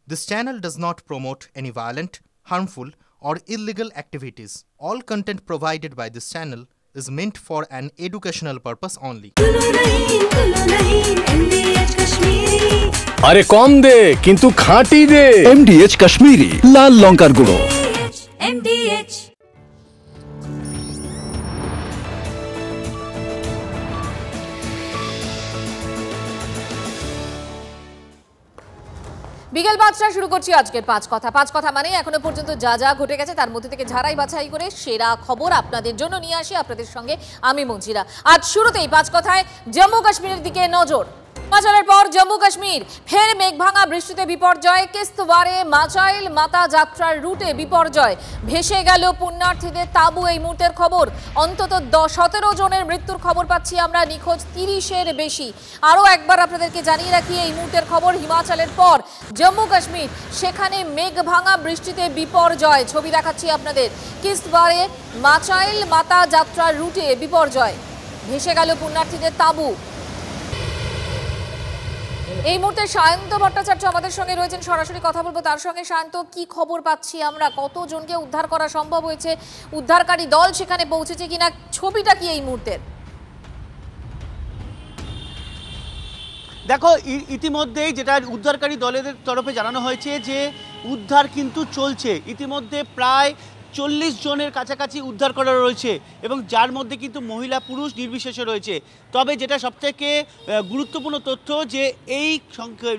This channel does not promote any violent, harmful, or illegal activities. All content provided by this channel is meant for an educational purpose only. আরে কম দে কিন্তু খাঁটি দে। MDH Kashmiri লাল লঙ্কার গুঁড়ো। MDH বিকেল ৫টা শুরু করছি আজকের পাঁচ কথা মানে এখনো পর্যন্ত যা যা ঘটে গেছে তার মধ্যে থেকে ঝাড়াই বাছাই করে সেরা খবর আপনাদের জন্য নিয়ে আসি আপনাদের সঙ্গে আমি মঞ্জিরা। আজ শুরুতেই পাঁচ কথায় জম্মু কাশ্মীরের দিকে নজর। হিমাচলের পর জম্মু কাশ্মীর ফের মেঘভাঙা বৃষ্টিতে বিপর্যয়। কিস্তওয়ারে মাচাইল মাতা যাত্রার রুটে বিপর্যয়, ভেসে গেল পুণ্যার্থীদের তাঁবু। এই মুহূর্তের খবর, অন্তত 17 জনের মৃত্যুর খবর পাচ্ছি আমরা, নিখোঁজ 30-এর বেশি। আরও একবার আপনাদেরকে জানিয়ে রাখি এই মুহূর্তের খবর, হিমাচলের পর জম্মু কাশ্মীর, সেখানে মেঘভাঙা বৃষ্টিতে বিপর্যয়। ছবি দেখাচ্ছি আপনাদের। কিস্তওয়ারে মাচাইল মাতা যাত্রার রুটে বিপর্যয়, ভেসে গেল পুণ্যার্থীদের তাঁবু। এই মুহূর্তে সায়ন্ত ভট্টাচার্য আমাদের সঙ্গে রয়েছেন, সরাসরি কথা বলবো তার সঙ্গে। সায়ন্ত, কি খবর পাচ্ছি আমরা? কতজনকে উদ্ধার করা সম্ভব হয়েছে? উদ্ধারকারী দল সেখানে পৌঁছেছে কিনা? ছবিটা কি এই মুহূর্তের? দেখো, ইতিমধ্যেই যেটা উদ্ধারকারী দলের তরফে জানানো হয়েছে যে উদ্ধার কিন্তু চলছে। ইতিমধ্যে প্রায় 40 জনের কাছাকাছি উদ্ধার করা রয়েছে এবং যার মধ্যে কিন্তু মহিলা পুরুষ নির্বিশেষে রয়েছে। তবে যেটা সবথেকে গুরুত্বপূর্ণ তথ্য যে এই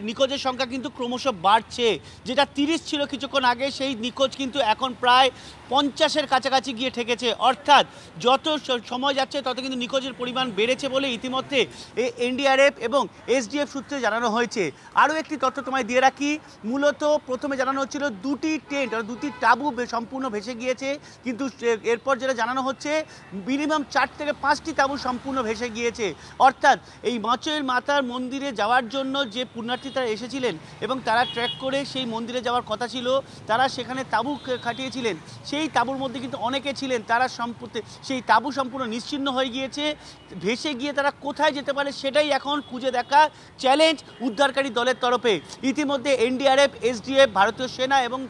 নিখোঁজের সংখ্যা কিন্তু ক্রমশ বাড়ছে। যেটা 30 ছিল কিছুক্ষণ আগে, সেই নিখোঁজ কিন্তু এখন প্রায় 50-এর কাছাকাছি গিয়ে ঠেকেছে। অর্থাৎ যত সময় যাচ্ছে তত কিন্তু নিখোঁজের পরিমাণ বেড়েছে বলে ইতিমধ্যে NDRF এবং SDF সূত্রে জানানো হয়েছে। আরও একটি তথ্য তোমায় দিয়ে রাখি, মূলত প্রথমে জানানো হচ্ছিল দুটি টেন্ট আর দুটি তাঁবু সম্পূর্ণ ভেসে গিয়েছে, কিন্তু এরপর যেটা জানানো হচ্ছে মিনিমাম 4 থেকে 5টি তাঁবু সম্পূর্ণ ভেসে গিয়েছে। অর্থাৎ এই মাচাইল মাতার মন্দিরে যাওয়ার জন্য যে পুণ্যার্থী তারা এসেছিলেন এবং তারা ট্রেক করে সেই মন্দিরে যাওয়ার কথা ছিল, তারা সেখানে তাঁবু খাটিয়েছিলেন। সেই তাঁবুর মধ্যে কিন্তু অনেকে ছিলেন, তারা সেই তাঁবু সম্পূর্ণ নিশ্চিহ্ন হয়ে গিয়েছে। ভেসে গিয়ে তারা কোথায় যেতে পারে সেটাই এখন খুঁজে দেখা চ্যালেঞ্জ উদ্ধারকারী দলের তরফে। ইতিমধ্যে NDRF, SDF, ভারতীয় সেনা এবং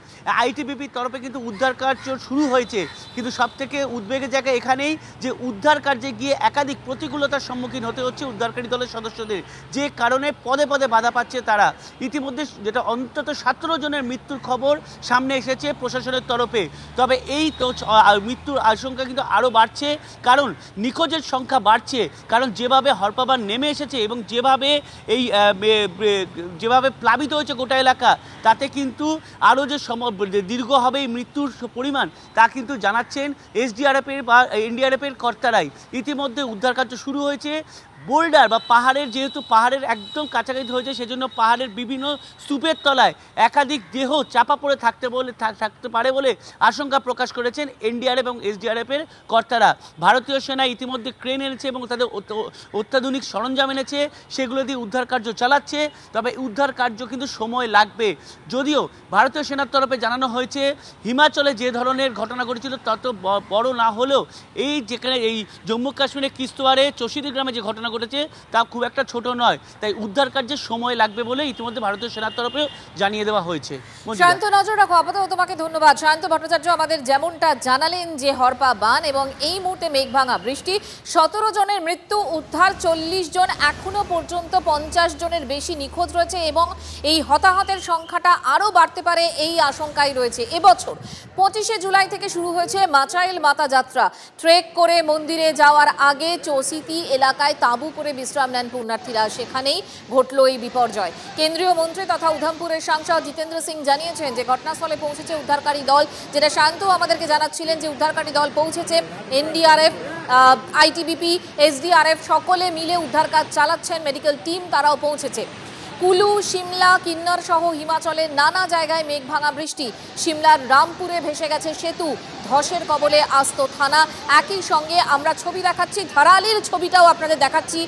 ITBPর তরফে কিন্তু উদ্ধার কার্য শুরু হয়েছে। কিন্তু সবথেকে উদ্বেগের জায়গা এখানেই যে উদ্ধার কার্যে গিয়ে একাধিক প্রতিকূলতার সম্মুখীন হতে হচ্ছে উদ্ধারকারী দলের সদস্যদের, যে কারণে পদে পদে বাধা পাচ্ছে তারা। ইতিমধ্যে যেটা অন্তত 17 জনের মৃত্যুর খবর সামনে এসেছে প্রশাসনের তরফে। তবে এই মৃত্যুর আশঙ্কা কিন্তু আরও বাড়ছে, কারণ নিখোঁজের সংখ্যা বাড়ছে। কারণ যেভাবে হরপাবান নেমে এসেছে এবং যেভাবে প্লাবিত হয়েছে গোটা এলাকা, তাতে কিন্তু আরও যে দীর্ঘ হবে এই মৃত্যুর পরিমাণ তা কিন্তু জানাচ্ছেন SDRF-এর বা NDRF-এর কর্তারাই। ইতিমধ্যে উদ্ধার কার্য শুরু হয়েছে। বোল্ডার বা পাহাড়ের, যেহেতু পাহাড়ের একদম কাছাকাছি হয়েছে, সেজন্য পাহাড়ের বিভিন্ন স্তূপের তলায় একাধিক দেহ চাপা পড়ে থাকতে পারে বলে আশঙ্কা প্রকাশ করেছেন NDRF এবং SDRF-এর কর্তারা। ভারতীয় সেনা ইতিমধ্যে ক্রেন এনেছে এবং তাদের অত্যাধুনিক সরঞ্জাম এনেছে, সেগুলো দিয়ে উদ্ধার কার্য চালাচ্ছে। তবে উদ্ধার কার্য কিন্তু সময় লাগবে। যদিও ভারতীয় সেনার তরফে জানানো হয়েছে হিমাচলে যে ধরনের ঘটনা ঘটেছিল তত বড় না হলেও যেখানে এই জম্মু কাশ্মীরের কিস্তওয়ারে চৌশিদি গ্রামে যে ঘটনা ঘটেছে তা খুব একটা ছোট নয়। তাই উদ্ধার কার্যে সময় লাগবে বলে ইতিমধ্যে ভারতীয় সেনার তরফেও জানিয়ে দেওয়া হয়েছে। শান্ত, নজর রাখো। আপাতত তোমাকে ধন্যবাদ। শান্ত ভট্টাচার্য আমাদের যেমনটা জানালেন যে হরপা বান এবং এই মুহূর্তে মেঘভাঙা বৃষ্টি, 17 জনের মৃত্যু, উদ্ধার 40 জন, এখনো পর্যন্ত 50 জনের বেশি নিখোঁজ রয়েছে এবং এই হতাহতের সংখ্যাটা আরও বাড়তে পারে এই আশঙ্কাই রয়েছে। এবছর 25শে জুলাই থেকে শুরু হয়েছে মাচাইল মাতা যাত্রা। ট্রেক করে মন্দিরে যাওয়ার আগে চৌসিতি এলাকায় তাঁবু করে বিশ্রাম নেন পুণ্যার্থীরা, সেখানেই ঘটল এই বিপর্যয়। কেন্দ্রীয় মন্ত্রী তথা উধমপুরের সাংসদ জিতেন্দ্র সিং জানিয়েছেন যে ঘটনাস্থলে পৌঁছেছে উদ্ধারকারী দল। যেটা শান্ত আমাদেরকে জানাচ্ছিলেন যে উদ্ধারকারী দল পৌঁছেছে, NDRF, ITBP, SDRF সকলে মিলে উদ্ধার কাজ চালাচ্ছেন। মেডিকেল টিম তারাও পৌঁছেছে। কুলু, সিমলা, কিন্নর সহ হিমাচলের নানা জায়গায় মেঘভাঙা বৃষ্টি। সিমলার রামপুরে ভেসে গেছে সেতু, ধসের কবলে আস্ত থানা। একই সঙ্গে আমরা ছবি দেখাচ্ছি, ধারালির ছবিটাও আপনাদের দেখাচ্ছি,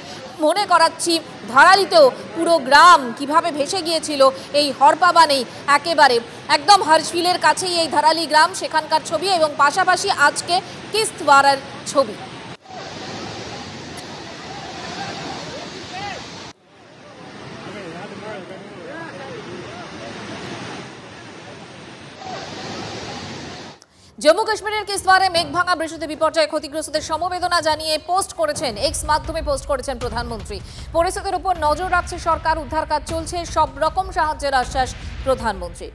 মনে করাচ্ছি ধারালিতেও পুরো গ্রাম কিভাবে ভেসে গিয়েছিল এই হরপাবানেই। একেবারে একদম হার্শফিলের কাছেই এই ধারালি গ্রাম, সেখানকার ছবি এবং পাশাপাশি আজকে কিস্তওয়ারের ছবি। জম্মু কাশ্মীরের কিসওয়ারে মেঘভাঙা বৃষ্টিতে বিপর্যয়ে ক্ষতিগ্রস্তদের সমবেদনা জানিয়ে পোস্ট করেছেন, এক্স মাধ্যমে পোস্ট করেছেন প্রধানমন্ত্রী। পরিস্থিতির উপর নজর রাখছে সরকার, উদ্ধার কাজ চলছে, সব রকম সাহায্যের আশ্বাস প্রধানমন্ত্রীর।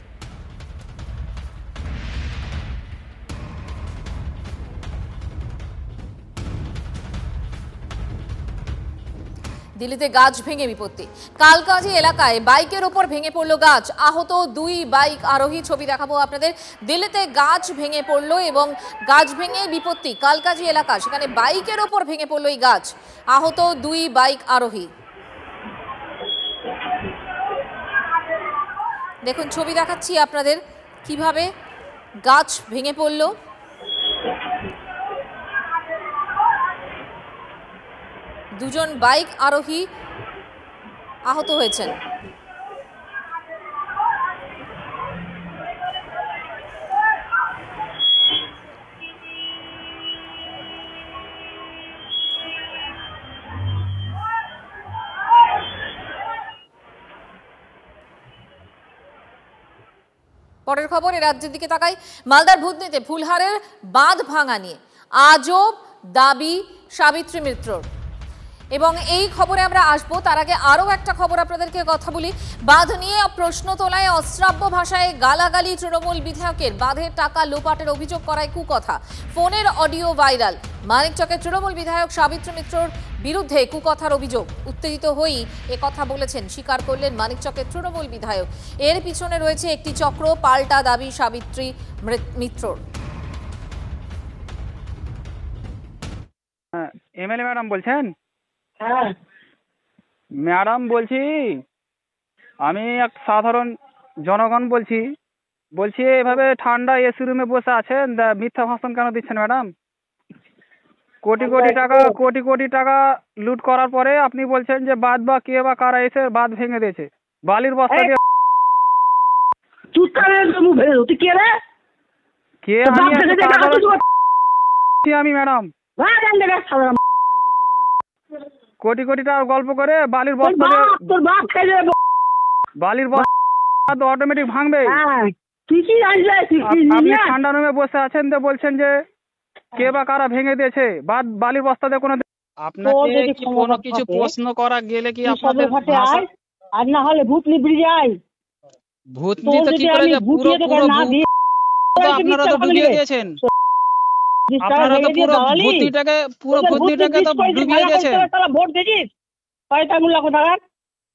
দিল্লিতে গাছ ভেঙে বিপত্তি। কালকাজি এলাকায় বাইকের ওপর ভেঙে পড়লো গাছ, আহত 2 বাইক আরোহী। ছবি দেখাবো আপনাদের। দিল্লিতে গাছ ভেঙে পড়লো এবং গাছ ভেঙে বিপত্তি কালকাজি এলাকা, সেখানে বাইকের ওপর ভেঙে পড়লো এই গাছ, আহত 2 বাইক আরোহী। দেখুন ছবি দেখাচ্ছি আপনাদের কিভাবে গাছ ভেঙে পড়লো। দুজন বাইক আরোহী আহত হয়েছেন। পরের খবর, রাজ্যের দিকে তাকাই। মালদার ভূতনিতে ফুলহারের বাঁধ ভাঙা নিয়ে আজব দাবি সাবিত্রী মিত্রর, এবং এই খবরে আমরা আসবো। তার আগে আরও একটা খবর আপনাদেরকে কথা বলি। বাঁধ নিয়ে প্রশ্ন তোলায় অশ্রাব্য ভাষায় গালাগালি তৃণমূল বিধায়কের, বাঁধের টাকা লোপাটের অভিযোগ করায় কুকথা, ফোনের অডিও ভাইরাল। মানিকচকের তৃণমূল বিধায়ক সাবিত্রী মিত্রর বিরুদ্ধে কুকথার অভিযোগ। উত্তেজিত হয়েই একথা বলেছেন, স্বীকার করলেন মানিকচকের তৃণমূল বিধায়ক। এর পিছনে রয়েছে একটি চক্র, পাল্টা দাবি সাবিত্রী মিত্রর। এমএলএ ম্যাডাম বলছেন? হ্যাঁ ম্যাডাম বলছি, আমি এক সাধারণ জনগণ বলছি এভাবে ঠান্ডা এসি রুমে বসে আছেন, মিথ্যা ভাষণ কেন দিচ্ছেন ম্যাডাম? কোটি কোটি টাকা লুট করার পরে আপনি বলছেন যে বাদ বা কে বা কারা এসে বাদ ভেঙে দিয়েছে, বালির বস্তা দিয়ে। কে? আমি ম্যাডাম কোটি টাকার গল্প করে বালির বস্তা অটোমেটিক ভাঙবে। আপনি ঠান্ডা রুমে বসে আছেন তো বলছেন যে কে বা কারা ভেঙে দিয়েছে বালির বস্তা দিয়ে। কোনো আপনাকে কি কোনো কিছু প্রশ্ন করা গেলে কি আপনাদের আর না হলে ভূতনি ব্রিজে আয়। ভূতনি তো কি করে পুরো আপনারা তো ডুবিয়ে দিয়েছেন, আপনারা তো পুরো ভূতনিটাকে তো ডুবিয়ে দিয়েছেন। ভোট দিয়েছিস পয়তাগুলা কোথাকার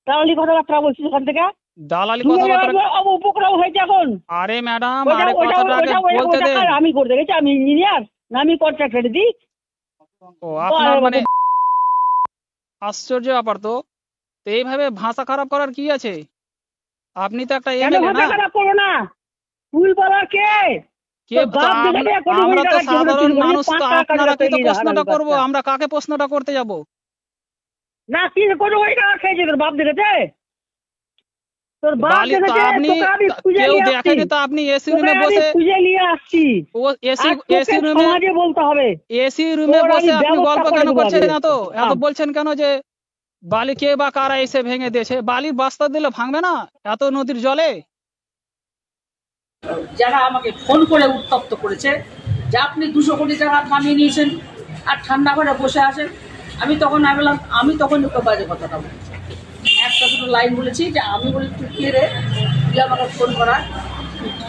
দালালি কথাবার্তা বলছিস ওখান থেকে? দালালি কথাবার্তা উপক্রম হয়েছে এখন। আরে ম্যাডাম আরে কথাটা বলতে দেন। আমি করতে গেছি, আমি ইঞ্জিনিয়ার না, আমি কন্ট্রাক্টর দিই। ও আপনার মানে আশ্চর্য ব্যাপার তো। এইভাবে ভাষা খারাপ করার কি আছে? আপনি তো একটা এমএলএ না। খারাপ করো না, তুই বলা কে? আমরা তো সাধারণ মানুষ, তো আপনারা কি তো প্রশ্নটা করবো? আমরা কাকে প্রশ্নটা করতে যাব? না কি কোনো ওই টাকা খেয়েছে তোর বাপ দেখেছে? তোর বাপ দেখেছে? আপনি কেউ দেখেনি তো? আপনি এসি রুমে বসে খুঁজে নিয়ে আসছি। ও এসি রুমে সমাজে বলতে হবে। এসি রুমে বসে আপনি গল্প কেন করছেন? এত বলছেন কেন যে বালি কে বা কারা এসে ভেঙে দিয়েছে? বালির বস্তা দিলে ভাঙবে না এত নদীর জলে? যারা আমাকে ফোন করে উত্তপ্ত করেছে যে আপনি 200 কোটি টাকা কামিয়ে নিয়েছেন আর ঠান্ডা করে বসে আছেন, আমি তখন ওকে বাজে কথাটা বলেছি। একটা দুটো লাইন বলেছি যে আমি বলি তুই কে রে, তুই আমাকে ফোন করা,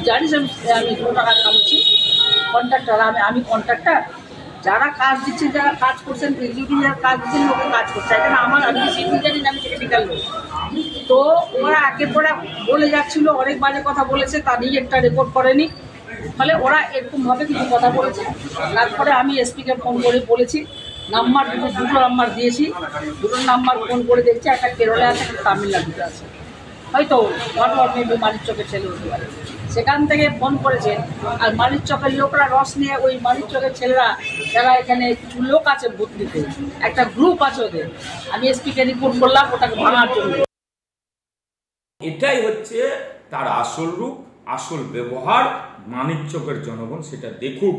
জানিস আমি 2 টাকা কামিয়েছি, কন্ট্রাক্টর আমি কন্ট্রাক্টর, যারা কাজ দিচ্ছেন, যারা কাজ করছেন, এক্সিকিউটিভ যারা কাজ দিচ্ছেন ওকে কাজ করছে, এখানে আমি সিটি জানি না, আমি টেকনিক্যাল লোক। তো ওরা একের পরে বলে যাচ্ছিল, অনেক বাজে কথা বলেছে, তা নিয়ে একটা রেকর্ড করেনি, ফলে ওরা এরকমভাবে কিছু কথা বলেছে। তারপরে আমি এসপিকে ফোন করে বলেছি, নাম্বার দুটো নাম্বার দিয়েছি, দুটো নাম্বার ফোন করে দেখছি, একটা কেরলে আছে, একটা তামিলনাড়ুতে আছে, হয়তো মানিকচকের ছেলে হতে পারে। সেখান থেকে ফোন করেছে, আর মানিকচকের লোকরা রস নিয়ে, ওই মানিকচকের ছেলেরা যারা এখানে কিছু লোক আছে ভূতনিতে, একটা গ্রুপ আছে ওদের, আমি এসপিকে রিপোর্ট করলাম ওটাকে ভাঙার জন্য। এটাই হচ্ছে তার আসল রূপ, আসল ব্যবহার। মানিকচকের জনগণ সেটা দেখুক,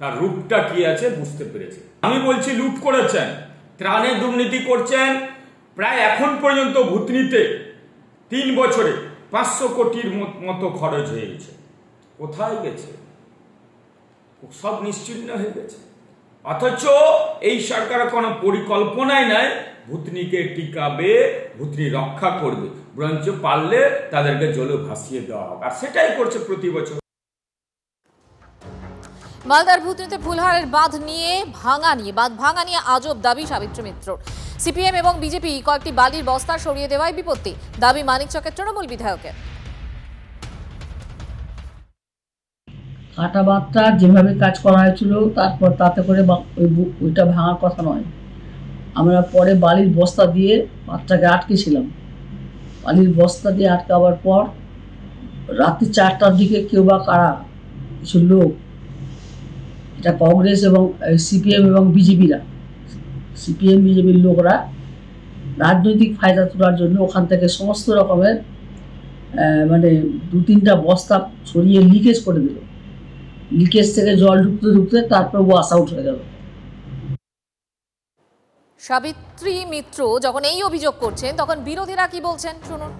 তার রূপটা কি আছে বুঝতে পেরেছে। আমি বলছি লুট করেছেন, ত্রাণে দুর্নীতি করছেন, প্রায় এখন পর্যন্ত ভূতনিতে 3 বছরে 500 কোটির মতো খরচ হয়ে গেছে। কোথায় গেছে? সব নিশ্চিহ্ন হয়ে গেছে। অথচ এই সরকারের কোনো পরিকল্পনাই নাই ভূতনিকে টিকাবে, ভূতনি রক্ষা করবে, বরঞ্চ পারলে তাদেরকে জলে ভাসিয়ে দেওয়া হবে, আর সেটাই করছে প্রতি বছর। মালদার ভূতনিতে ফুলহারের বাঁধ ভাঙা নিয়ে আজব দাবি সাবিত্রী মিত্রর। সিপিএম এবং বিজেপি কয়েকটি বালির বস্তা সরিয়ে দেওয়ায় বিপত্তি, দাবি মানিকচকের তৃণমূল বিধায়কের। কাটা বাঁধটা যেভাবে কাজ করা হয়েছিল তারপর তাতে করে ওইটা ভাঙার কথা নয়। আমরা পরে বালির বস্তা দিয়ে বাঁধটাকে আটকেছিলাম। বালির বস্তা দিয়ে আটকাবার পর রাত্রি 4টার দিকে কেউ বা কারা কিছু লোক, এটা কংগ্রেস এবং সিপিএম এবং বিজেপিরা, সিপিএম বিজেপির লোকরা রাজনৈতিক ফায়দা তোলার জন্য ওখান থেকে সমস্ত রকমের মানে 2-3টা বস্তা ছড়িয়ে লিকেজ করে দিল। লিকেজ থেকে জল ঢুকতে ঢুকতে তারপর ওয়াশ আউট হয়ে গেল। সাবিত্রী মিত্র যখন এই অভিযোগ করছেন তখন বিরোধীরা কি বলছেন শুনুন।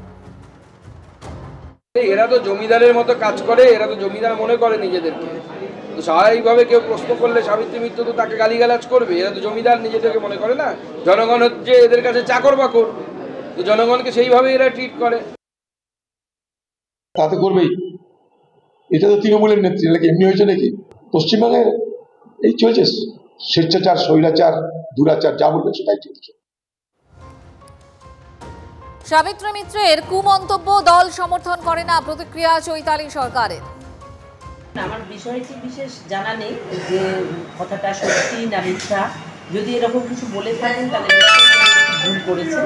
এরা তো জমিদারের মতো কাজ করে, এরা তো জমিদার মনে করে নিজেদেরকে। তো স্বাভাবিকভাবে কেউ প্রশ্ন করলে সাবিত্রী মিত্র তো তাকে গালিগালাজ করবে। এরা তো জমিদার নিজেদেরকে মনে করে না, জনগণ হচ্ছে এদের কাছে চাকর বাকর, তো জনগণকে সেইভাবে এরা ট্রিট করে। তাতে করবেই, এটা তো তৃণমূলের নেত্রী, নাকি এমনি হয়েছে নাকি? পশ্চিমবঙ্গে এই চলছে স্বেচ্ছাচার, স্বৈরাচার, দুরাচার, যা বলবে সেটাই চলছে। সাবিত্রী মিত্রের কুমন্তব্য দল সমর্থন করে না, প্রতিক্রিয়া চৈতালি সরকারের। আমার বিষয়টি বিশেষ জানা নেই যে কথাটা সত্যি না মিথ্যা। যদি এরকম কিছু বলে থাকেন তাহলে ভুল করেছেন,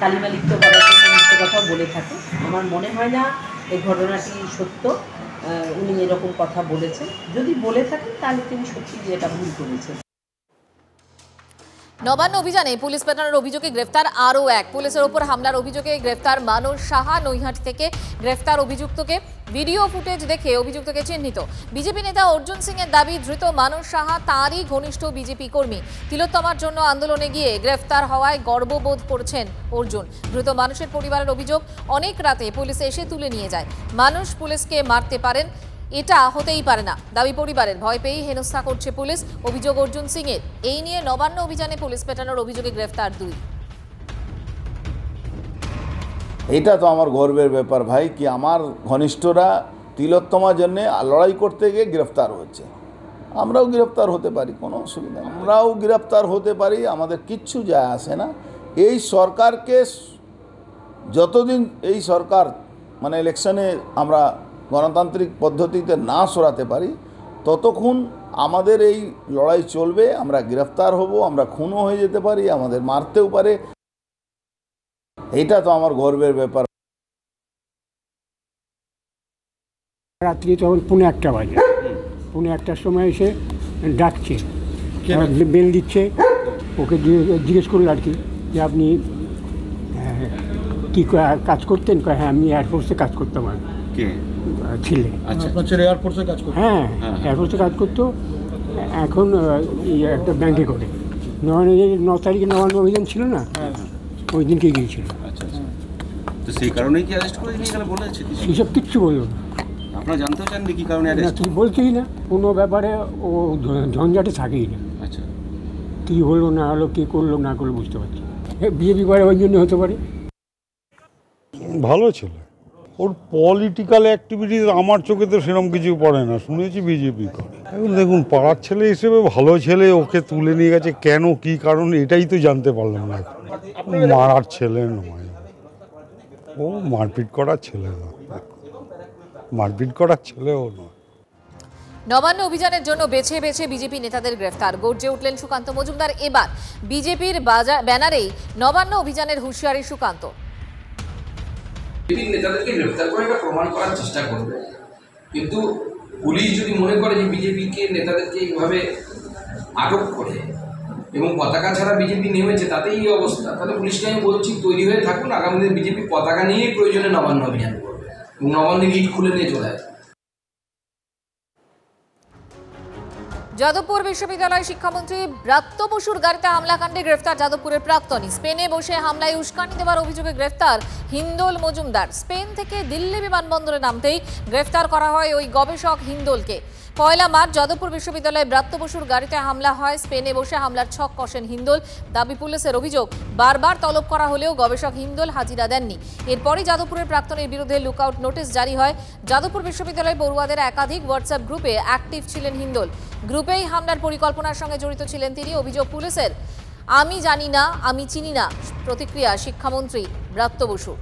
কালিমা লিপ্ত করার জন্য মিথ্যে কথাও বলে থাকেন। আমার মনে হয় না এই ঘটনাটি সত্য, উনি এরকম কথা বলেছেন। যদি বলে থাকেন তাহলে তিনি সত্যি এটা ভুল করেছেন। নবান্ন অভিযানে পুলিশ পেটানোর অভিযোগে গ্রেফতার আরও এক। পুলিশের ওপর হামলার অভিযোগে গ্রেফতার মানস সাহা। নৈহাটি থেকে গ্রেফতার অভিযুক্তকে ভিডিও ফুটেজ দেখে অভিযুক্তকে চিহ্নিত। বিজেপি নেতা অর্জুন সিং এর দাবি, ধৃত মানস সাহা তাঁরই ঘনিষ্ঠ বিজেপি কর্মী। তিলোত্তমার জন্য আন্দোলনে গিয়ে গ্রেফতার হওয়ায় গর্ববোধ করছেন অর্জুন। ধৃত মানুষের পরিবারের অভিযোগ, অনেক রাতে পুলিশ এসে তুলে নিয়ে যায়। মানুষ পুলিশকে মারতে পারেন, এটা হতেই পারে না। দাবি পরিবারের, ভয় পেয়েই হেনস্থা করছে পুলিশ। অভিযোগ অর্জুন সিং এর। এই নিয়ে নবান্ন অভিযানে পুলিশ পেটানোর অভিযোগে গ্রেফতার 2। এটা তো আমার গর্বের ব্যাপার ভাই, কি আমার ঘনিষ্ঠরা তিলোত্তমার জন্য লড়াই করতে গিয়ে গ্রেফতার হচ্ছে। আমরাও গ্রেফতার হতে পারি, কোনো অসুবিধা নেই, আমরাও গ্রেফতার হতে পারি, আমাদের কিচ্ছু যায় আসে না। এই সরকারকে যতদিন এই সরকার মানে ইলেকশনে আমরা গণতান্ত্রিক পদ্ধতিতে না সরাতে পারি ততক্ষণ আমাদের এই লড়াই চলবে। আমরা গ্রেফতার হব, আমরা খুনও হয়ে যেতে পারি, আমাদের মারতেও পারে। এটা তো আমার গর্বের ব্যাপার। রাত্রি তখন 1:15 বাজে, 1:15টার সময় এসে ডাকছে, বেল দিচ্ছে। ওকে জিজ্ঞেস করলো আর কি যে আপনি কী কাজ করতেন? হ্যাঁ, আমি এয়ারফোর্সে কাজ করতাম। আর ছেলে, আপনার ছেলে এয়ারফোর্সে কাজ করতো? হ্যাঁ, এয়ারফোর্সে কাজ করতো। এখন একটা ব্যাংকে করে 9 তারিখে নবান্ন অভিযান ছিল না, ওই দিনকে গিয়েছিল। আচ্ছা আচ্ছা, তো সেই কারণেই কি অ্যারেস্ট করে নিয়ে গেলে বলেছে? সেসব কিচ্ছু বললো না। আপনারা জানতেও চাননি কি কারণে অ্যারেস্ট? তুই বলতেই না, কোনো ব্যাপারে ও ঝঞ্ঝাটে থাকেই না। আচ্ছা, কী হলো না হলো, কী করলো না করলো বুঝতে পারছি। বিজেপি করে ওই জন্য হতে পারে। ভালো ছিল, ওর পলিটিক্যাল অ্যাক্টিভিটিস আমার চোখে তো সেরকম কিছু পড়ে না, শুনেছি বিজেপি করে। এখন দেখুন, পাড়ার ছেলে হিসেবে ভালো ছেলে, ওকে তুলে নিয়ে গেছে কেন, কি কারণ, এটাই তো জানতে পারলাম না। মারার ছেলে নয়, ও মারপিট করার ছেলে না, মারপিট করার ছেলেও নয়। নবান্ন অভিযানের জন্য বেছে বেছে বিজেপি নেতাদের গ্রেফতার। গর্জে উঠলেন সুকান্ত মজুমদার। এবার বিজেপির ব্যানারেই নবান্ন অভিযানের হুঁশিয়ারি সুকান্ত। নেতাদেরকে গ্রেফতার করে এটা প্রমাণ করার চেষ্টা করবে, কিন্তু পুলিশ যদি মনে করে যে বিজেপিকে নেতাদেরকে এইভাবে আটক করে এবং পতাকা ছাড়া বিজেপি নেমেছে তাতেই এই অবস্থা, তাহলে পুলিশকে আমি বলছি তৈরি হয়ে থাকুন, আগামী দিনে বিজেপি পতাকা নিয়েই প্রয়োজনে নবান্ন অভিযান করবে এবং নবান্ন গিট খুলে নিয়ে চলে আসবে। যাদবপুর বিশ্ববিদ্যালয় শিক্ষামন্ত্রী ব্রাত্য বসুর গাড়িতে হামলাকাণ্ডে গ্রেফতার যাদবপুরের প্রাক্তনী। স্পেনে বসে হামলায় উস্কানি দেওয়ার অভিযোগে গ্রেফতার হিন্দোল মজুমদার। স্পেন থেকে দিল্লি বিমানবন্দরে নামতেই গ্রেফতার করা হয় ওই গবেষক হিন্দোলকে। পয়লা মার্চ যাদবপুর বিশ্ববিদ্যালয়ে ব্রাত্য বসুর গাড়িতে হামলা হয়। স্পেনে বসে হামলার ছক কষেন হিন্দোল। দাবি পুলিশের অভিযোগ, বারবার তলব করা হলেও গবেষক হিন্দোল হাজিরা দেননি। এরপরই যাদবপুরের প্রাক্তনের বিরুদ্ধে লুকআউট নোটিশ জারি হয়। যাদবপুর বিশ্ববিদ্যালয় পড়ুয়াদের একাধিক হোয়াটসঅ্যাপ গ্রুপে অ্যাক্টিভ ছিলেন হিন্দোল। গ্রুপেই হামলার পরিকল্পনার সঙ্গে জড়িত ছিলেন তিনি। অভিযোগ পুলিশের, আমি জানি না, আমি চিনি না। প্রতিক্রিয়া শিক্ষামন্ত্রী ব্রাত্য বসু।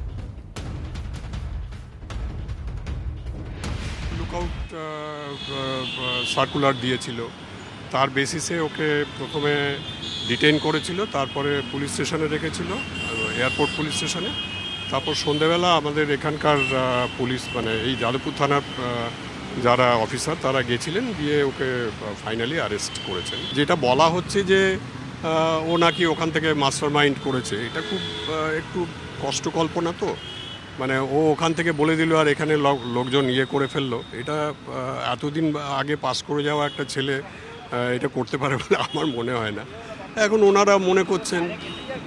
লুকআউট সার্কুলার দিয়েছিল, তার বেসিসে ওকে প্রথমে ডিটেইন করেছিল, তারপরে পুলিশ স্টেশনে রেখেছিল, এয়ারপোর্ট পুলিশ স্টেশনে। তারপর সন্ধেবেলা আমাদের এখানকার পুলিশ মানে এই যাদবপুর থানার যারা অফিসার তারা গেছিলেন, গিয়ে ওকে ফাইনালি অ্যারেস্ট করেছেন। যেটা বলা হচ্ছে যে ও নাকি ওখান থেকে মাস্টার মাইন্ড করেছে, এটা খুব একটু কষ্টকল্পনা। তো মানে ও ওখান থেকে বলে দিল আর এখানে লোকজন ইয়ে করে ফেললো। এটা এতদিন আগে পাস করে যাওয়া একটা ছেলে এটা করতে পারে বলে আমার মনে হয় না। এখন ওনারা মনে করছেন,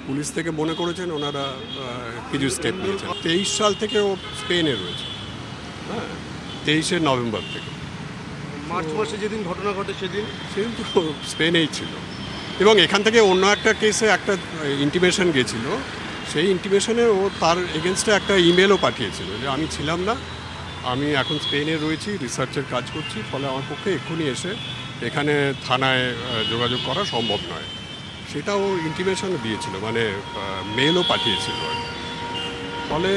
পুলিশ থেকে মনে করেছেন, ওনারা কিছু স্টেপ নিয়েছেন। 23 সাল থেকে ও স্পেনে রয়েছে, হ্যাঁ, 23শে নভেম্বর থেকে। মার্চ মাসে যেদিন ঘটনা ঘটে সেদিন তো স্পেনেই ছিল। এবং এখান থেকে অন্য একটা কেসে একটা ইন্টিমেশন গেছিলো, সেই ইন্টিমেশনে ও তার এগেনস্টে একটা ইমেলও পাঠিয়েছিল যে আমি ছিলাম না, আমি এখন স্পেনে রয়েছি, রিসার্চের কাজ করছি, ফলে আমার পক্ষে এক্ষুনি এসে এখানে থানায় যোগাযোগ করা সম্ভব নয়। সেটা ও ইন্টিমেশনও দিয়েছিল, মানে মেলও পাঠিয়েছিল। ফলে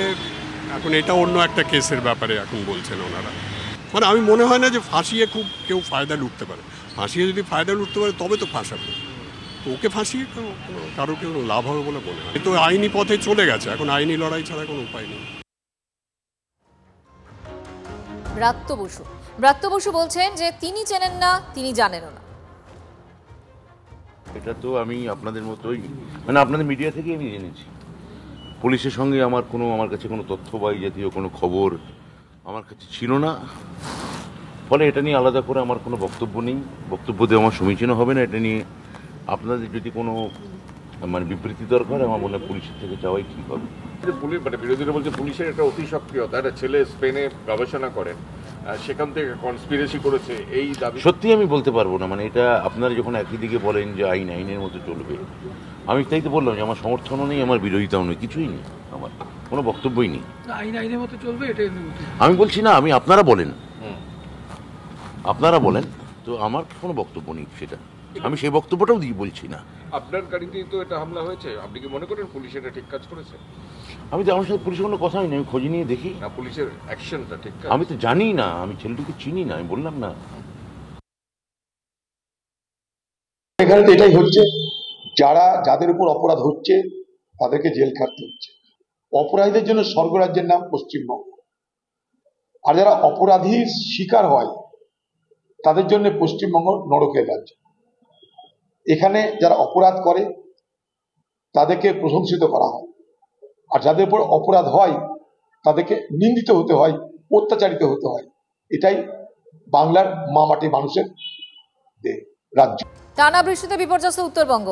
এখন এটা অন্য একটা কেসের ব্যাপারে এখন বলছেন ওনারা। মানে আমি মনে হয় না যে ফাঁসিয়ে খুব কেউ ফায়দা লুটতে পারে। ফাঁসিয়ে যদি ফায়দা লুটতে পারে তবে তো ফাঁসাবে, ওকে ফাঁসিয়ে কারো কেউ লাভ হবে বলে মনে হয়। তো আইনি পথে চলে গেছে, এখন আইনি লড়াই ছাড়া কোনো উপায় নেই। ব্রাত্য বসু বলছেন যে তিনি চেনেন না, তিনি জানেনও না। এটা তো আমি আপনাদের মতোই, মানে আপনাদের মিডিয়া থেকেই আমি জেনেছি। পুলিশের সঙ্গে আমার কাছে কোনো তথ্য বা জাতীয় কোনো খবর আমার কাছে ছিল না। ফলে এটা নিয়ে আলাদা করে আমার কোনো বক্তব্য নেই, বক্তব্য দিয়ে আমার সমীচীন হবে না। এটা নিয়ে আপনাদের যদি কোনো মানে বিবৃতি দরকার, আমার মনে হয় পুলিশের থেকে চাওয়াই ঠিক হবে। পুলিশ মানে বিরোধীরা বলছে পুলিশের একটা অতি সক্রিয়তা, একটা ছেলে স্পেনে গবেষণা করেন, সেখান থেকে কনস্পিরেসি করেছে, এই দাবি সত্যি আমি বলতে পারবো না। মানে এটা আপনারা যখন একই দিকে বলেন যে আইনের মতো চলবে, আমি তাই তো বললাম যে আমার সমর্থনও নেই, আমার বিরোধিতাও নেই, কিছুই নেই, আমার কোনো বক্তব্যই নেই। আইনের মতো চলবে এটাই আমি বলছি না, আপনারা বলেন তো আমার কোনো বক্তব্য নেই, সেটা আমি সেই বক্তব্যটাও বলছি না। আপনার গাড়িতেই তো এটা হামলা হয়েছে, আপনি কি মনে করেন পুলিশ এটা ঠিক কাজ করেছে? আমি তো আমার সাথে পুলিশের কোনো কথা হয়নি, আমি খোঁজ নিয়ে দেখি না পুলিশের অ্যাকশনটা ঠিক। আমি তো জানি না, আমি ছেলেটিকে চিনি না, আমি বললাম না। এখানে তো এটাই হচ্ছে, যাদের উপর অপরাধ হচ্ছে তাদেরকে জেল খাটতে হচ্ছে। অপরাধীদের জন্য স্বর্গরাজ্যের নাম পশ্চিমবঙ্গ, আর যারা অপরাধীর শিকার হয় তাদের জন্য পশ্চিমবঙ্গ নরকের রাজ্য। এখানে যারা অপরাধ করে তাদেরকে প্রশংসিত করা হয়, আর যাদের উপর অপরাধ হয় তাদেরকে নিন্দিত হতে হয়, অত্যাচারিত হতে হয়। এটাই বাংলার মামাটি মানুষের রাজ্য। টানা বৃষ্টিতে বিপর্যস্ত উত্তরবঙ্গ।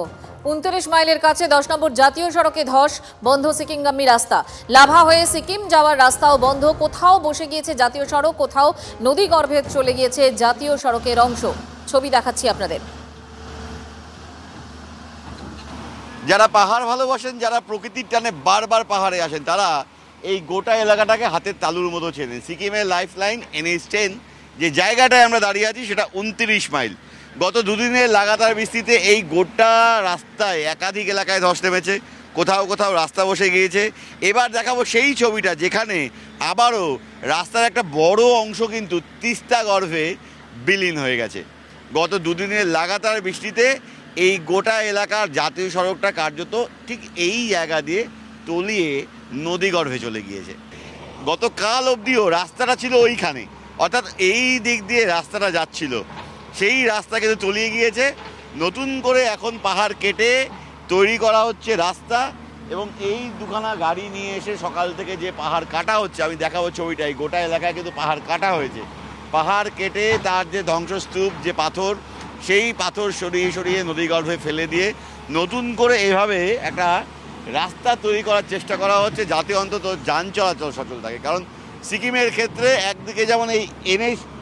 29 মাইলের কাছে 10 নম্বর জাতীয় সড়কে ধস, বন্ধ সিকিমগামী রাস্তা। লাভা হয়ে সিকিম যাওয়ার রাস্তাও বন্ধ। কোথাও বসে গিয়েছে জাতীয় সড়ক, কোথাও নদী গর্ভে চলে গিয়েছে জাতীয় সড়কের অংশ। ছবি দেখাচ্ছি আপনাদের। যারা পাহাড় ভালোবাসেন, যারা প্রকৃতির টানে বারবার পাহাড়ে আসেন, তারা এই গোটা এলাকাটাকে হাতের তালুর মতো চেনেন। সিকিমের লাইফ লাইন NH10 যে জায়গাটায় আমরা দাঁড়িয়ে আছি সেটা 29 মাইল। গত দুদিনের লাগাতার বৃষ্টিতে এই গোটা রাস্তায় একাধিক এলাকায় ধস নেমেছে, কোথাও কোথাও রাস্তা বসে গিয়েছে। এবার দেখাবো সেই ছবিটা যেখানে আবারও রাস্তার একটা বড় অংশ কিন্তু তিস্তা গর্ভে বিলীন হয়ে গেছে। গত দুদিনের লাগাতার বৃষ্টিতে এই গোটা এলাকার জাতীয় সড়কটা কার্যত ঠিক এই জায়গা দিয়ে তলিয়ে নদী গর্ভে চলে গিয়েছে। গতকাল অবধিও রাস্তাটা ছিল ওইখানে, অর্থাৎ এই দিক দিয়ে রাস্তাটা যাচ্ছিল, সেই রাস্তা কিন্তু তলিয়ে গিয়েছে। নতুন করে এখন পাহাড় কেটে তৈরি করা হচ্ছে রাস্তা, এবং এই দুখানা গাড়ি নিয়ে এসে সকাল থেকে যে পাহাড় কাটা হচ্ছে, আমি দেখাবো ছবিটা। এই গোটা এলাকায় কিন্তু পাহাড় কাটা হয়েছে। পাহাড় কেটে তার যে ধ্বংসস্তূপ, যে পাথর, সেই পাথর সরিয়ে সরিয়ে নদীগর্ভে ফেলে দিয়ে নতুন করে এভাবে একটা রাস্তা তৈরি করার চেষ্টা করা হচ্ছে, যাতে অন্তত যান চলাচল সচল থাকে। কারণ সিকিমের ক্ষেত্রে একদিকে যেমন এই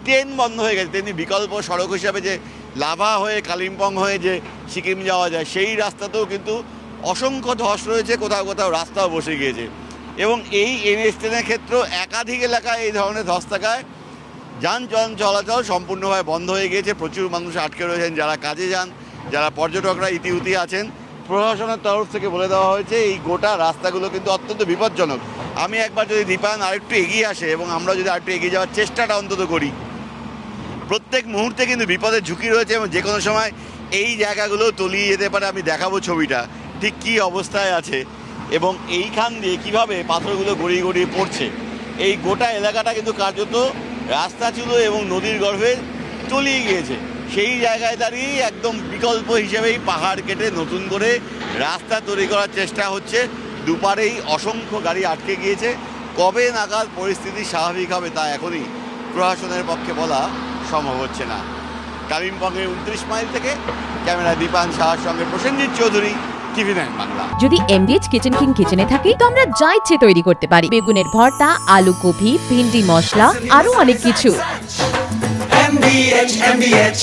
ট্রেন বন্ধ হয়ে গেছে, তেমনি বিকল্প সড়ক হিসাবে যে লাভা হয়ে কালিম্পং হয়ে যে সিকিম যাওয়া যায় সেই রাস্তাতেও কিন্তু অসংখ্য ধস রয়েছে, কোথাও কোথাও রাস্তাও বসে গিয়েছে। এবং এই NH10-এর ক্ষেত্রেও একাধিক এলাকায় এই ধরনের ধস থাকায় যানবাহন চলাচল সম্পূর্ণভাবে বন্ধ হয়ে গিয়েছে। প্রচুর মানুষ আটকে রয়েছেন, যারা কাজে যান, যারা পর্যটকরা ইতিউতি আছেন। প্রশাসনের তরফ থেকে বলে দেওয়া হয়েছে এই গোটা রাস্তাগুলো কিন্তু অত্যন্ত বিপজ্জনক। আমি একবার যদি দীপায়ন আরেকটু এগিয়ে আসে এবং আমরা যদি আরেকটু এগিয়ে যাওয়ার চেষ্টাটা অন্তত করি, প্রত্যেক মুহূর্তে কিন্তু বিপদের ঝুঁকি রয়েছে এবং যে কোনো সময় এই জায়গাগুলো তলিয়ে যেতে পারে। আমি দেখাবো ছবিটা ঠিক কী অবস্থায় আছে এবং এইখান দিয়ে কীভাবে পাথরগুলো গড়িয়ে গড়িয়ে পড়ছে। এই গোটা এলাকাটা কিন্তু কার্যত রাস্তা ছিল এবং নদীর গর্ভে তলিয়ে গিয়েছে। সেই জায়গায় দাঁড়িয়ে একদম বিকল্প হিসেবেই পাহাড় কেটে নতুন করে রাস্তা তৈরি করার চেষ্টা হচ্ছে। দুপারেই অসংখ্য গাড়ি আটকে গিয়েছে। কবে নাগাদ পরিস্থিতি স্বাভাবিক হবে তা এখনই প্রশাসনের পক্ষে বলা সম্ভব হচ্ছে না। কালিম্পংয়ের 29 মাইল থেকে ক্যামেরা দীপায়ন সাহার সঙ্গে প্রসেনজিৎ চৌধুরী, TV9 বাংলা। যদি MDH কিচেন কিং কিচেনে থাকি তো আমরা যা ইচ্ছে তৈরি করতে পারি। বেগুনের ভর্তা, আলু কপি, ভিন্ডি মশলা, আরো অনেক কিছু। MDH